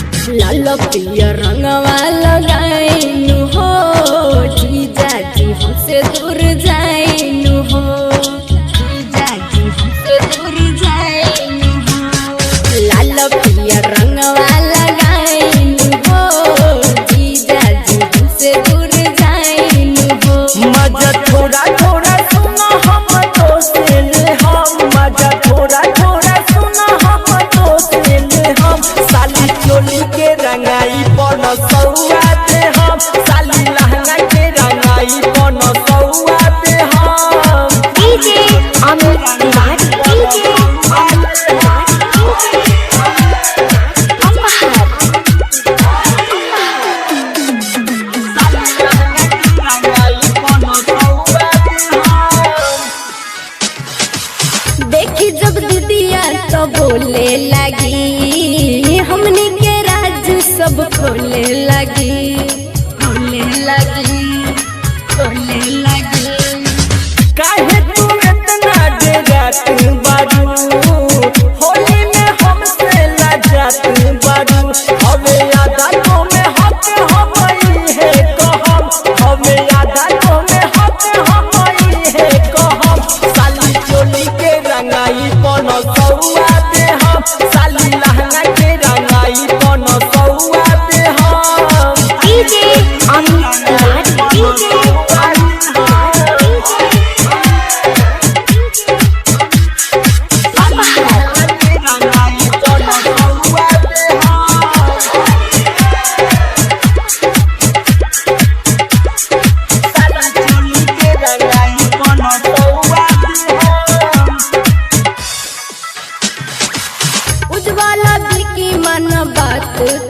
पिया रंगवा लगाइनु हो जीजा जी हमसे दूर जाइनु हो जीजा जी हमसे दूर जाइनु हो लाल पिया रंगवा लगाइनु हो जीजा जी हमसे दूर जाइनु हो मजा थोड़ा थोड़ा सुना हम दोस्त ले हम मजा थोड़ा थोड़ा सुना हम दोस्त ले हम साली चोली के रंगाई पन सौआ दे हम साली लहंगा के रंगाई पन सौआ दे हम डीजे अमित तिवारी डीजे देखी जब दीदिया तो बोले लगी हमने के राज सब खोले लगी खोले लगी खोले लगी काहे तू इतना डरत बारू होली में हमसे लजत बारू हमें आदतों में हक हमई है कहम हमें आदतों में हक हमई है कहम साली चोली के रंगाई पन सौआ दे हम साली लहंगा के रंगाई पन सौआ दे हम डीजे अमित तिवारी डीजे उज्ज्वला की मन बात